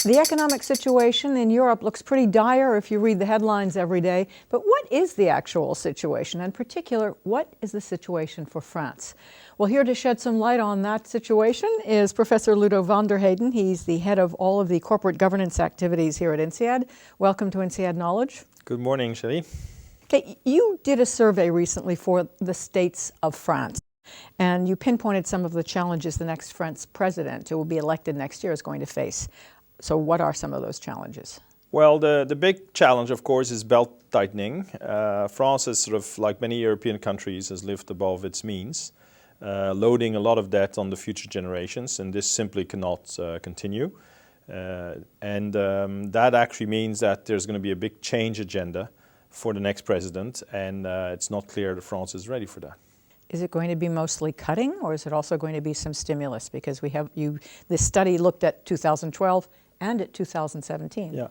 The economic situation in Europe looks pretty dire if you read the headlines every day. But what is the actual situation? In particular, what is the situation for France? Well, here to shed some light on that situation is Professor Ludo van der Heyden. He's the head of all of the corporate governance activities here at INSEAD. Welcome to INSEAD Knowledge. Good morning, Shelley. Okay, you did a survey recently for the states of France, and you pinpointed some of the challenges the next French president, who will be elected next year, is going to face. So what are some of those challenges? Well, the big challenge, of course, is belt tightening. France, is sort of like many European countries, has lived above its means, loading a lot of debt on the future generations, and this simply cannot continue. That actually means that there's going to be a big change agenda for the next president, and it's not clear that France is ready for that. Is it going to be mostly cutting, or is it also going to be some stimulus? Because this study looked at 2012 and at 2017. Yeah.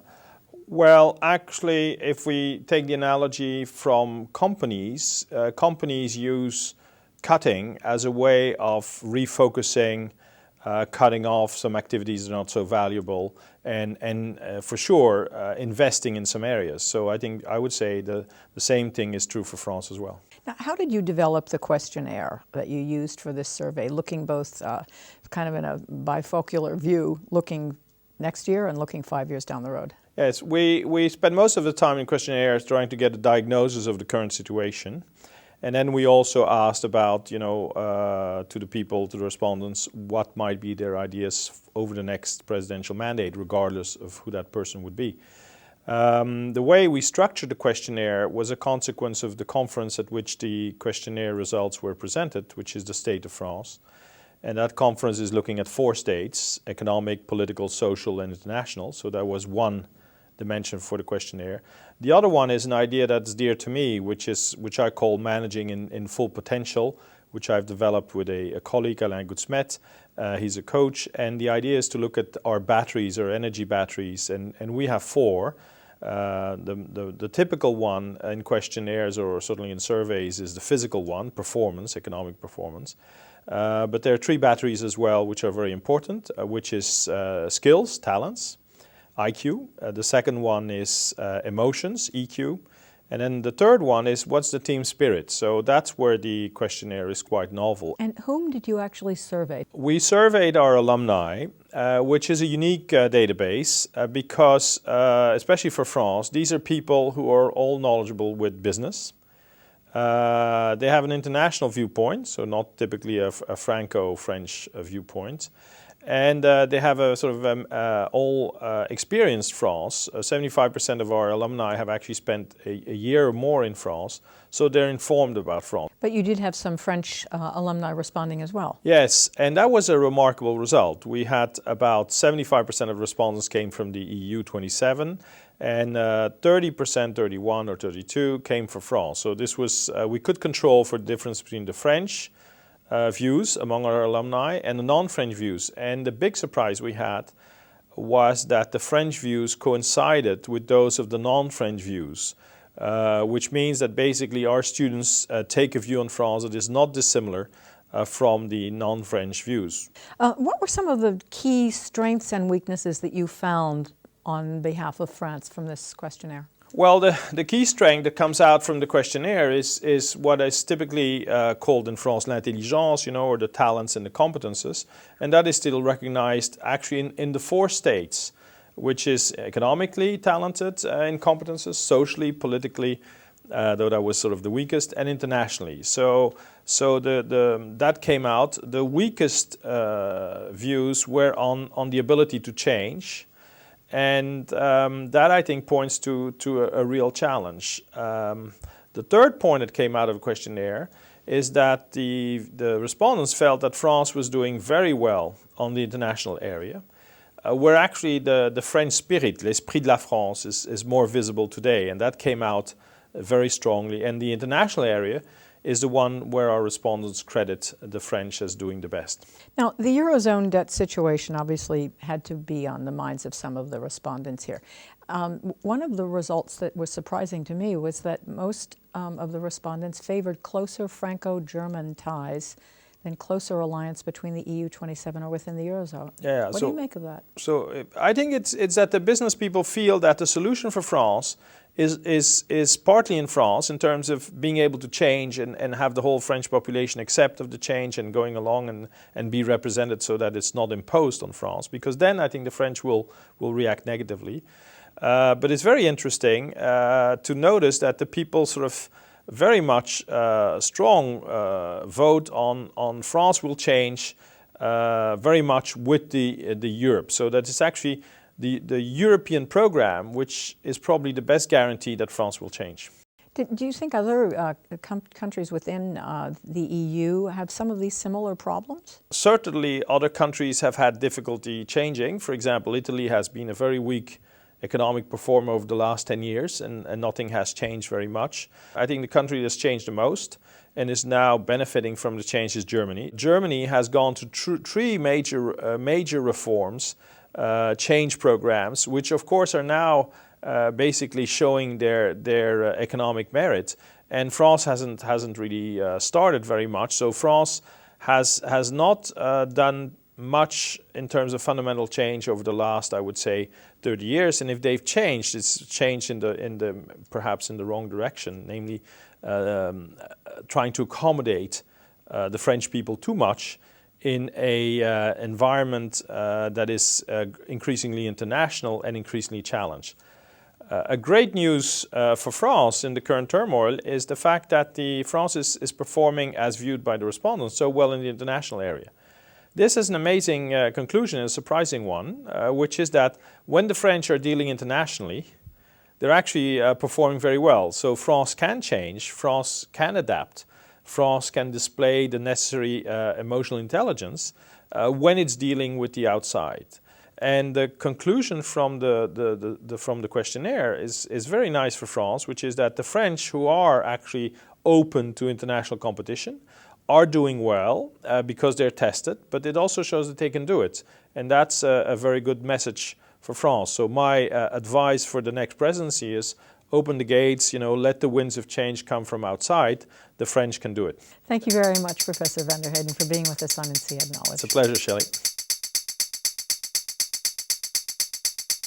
Well, actually, if we take the analogy from companies, companies use cutting as a way of refocusing, cutting off some activities that are not so valuable, and for sure investing in some areas. So I would say the same thing is true for France as well. Now, how did you develop the questionnaire that you used for this survey, looking both kind of in a bifocular view, looking next year and looking 5 years down the road? Yes, we spend most of the time in questionnaires trying to get a diagnosis of the current situation. And then we also asked about, to the people, to the respondents, what might be their ideas over the next presidential mandate, regardless of who that person would be. The way we structured the questionnaire was a consequence of the conference at which the questionnaire results were presented, which is the State of France. And that conference is looking at 4 states: economic, political, social, and international. So that was one dimension for the questionnaire. The other one is an idea that's dear to me, which I call managing in full potential, which I've developed with a colleague, Alain Goudsmet. He's a coach, and the idea is to look at our batteries, our energy batteries, and we have 4. The typical one in questionnaires, or certainly in surveys, is the physical one, performance, economic performance. But there are 3 batteries as well, which are very important, which is skills, talents, IQ. The second one is emotions, EQ. And then the third one is what's the team spirit. So that's where the questionnaire is quite novel. And whom did you actually survey? We surveyed our alumni, which is a unique database because, especially for France, these are people who are all knowledgeable with business. They have an international viewpoint, so not typically a Franco-French viewpoint. And they have a sort of all experienced France. 75% of our alumni have actually spent a year or more in France, so they're informed about France. But you did have some French alumni responding as well. Yes, and that was a remarkable result. We had about 75% of respondents came from the EU 27, and 30%, 31 or 32 came from France. So this was, we could control for the difference between the French views among our alumni and the non-French views. And the big surprise we had was that the French views coincided with those of the non-French views, which means that basically our students take a view on France that is not dissimilar from the non-French views. What were some of the key strengths and weaknesses that you found on behalf of France from this questionnaire? Well, the key strength that comes out from the questionnaire is what is typically called in France l'intelligence, or the talents and the competences. And that is still recognized actually in the 4 states, which is economically talented in competences, socially, politically, though that was sort of the weakest, and internationally. So that came out. The weakest views were on the ability to change. And that, I think, points to a real challenge. The third point that came out of the questionnaire is that the respondents felt that France was doing very well on the international area, where actually the French spirit, l'esprit de la France, is more visible today. And that came out very strongly. And the international area is the one where our respondents credit the French as doing the best. Now, the Eurozone debt situation obviously had to be on the minds of some of the respondents here. One of the results that was surprising to me was that most of the respondents favored closer Franco-German ties than closer alliance between the EU 27 or within the Eurozone. Yeah, what do you make of that? So I think it's that the business people feel that the solution for France is partly in France in terms of being able to change and have the whole French population accept of the change and going along and be represented so that it's not imposed on France, because then I think the French will react negatively. But it's very interesting to notice that the people sort of very much strong vote on France will change very much with the Europe. So that it's actually the European program which is probably the best guarantee that France will change. Do you think other countries within the EU have some of these similar problems? Certainly other countries have had difficulty changing. For example, Italy has been a very weak economic performer over the last 10 years and nothing has changed very much. I think the country that's changed the most and is now benefiting from the change is Germany. Germany has gone to three major reforms, change programs, which of course are now basically showing their economic merit. And France hasn't really started very much. So France has not done much in terms of fundamental change over the last, I would say, 30 years. And if they've changed, it's changed perhaps in the wrong direction, namely trying to accommodate the French people too much in a environment that is increasingly international and increasingly challenged. A great news for France in the current turmoil is the fact that France is performing as viewed by the respondents so well in the international area. This is an amazing conclusion, a surprising one, which is that when the French are dealing internationally, they're actually performing very well. So France can change, France can adapt, France can display the necessary emotional intelligence when it's dealing with the outside. And the conclusion from the questionnaire is very nice for France, which is that the French, who are actually open to international competition, are doing well because they're tested, but it also shows that they can do it. And that's a very good message for France. So my advice for the next presidency is open the gates, let the winds of change come from outside. The French can do it. Thank you very much, Professor van der Heyden, for being with us on INSEAD Knowledge. It's a pleasure, Shelley.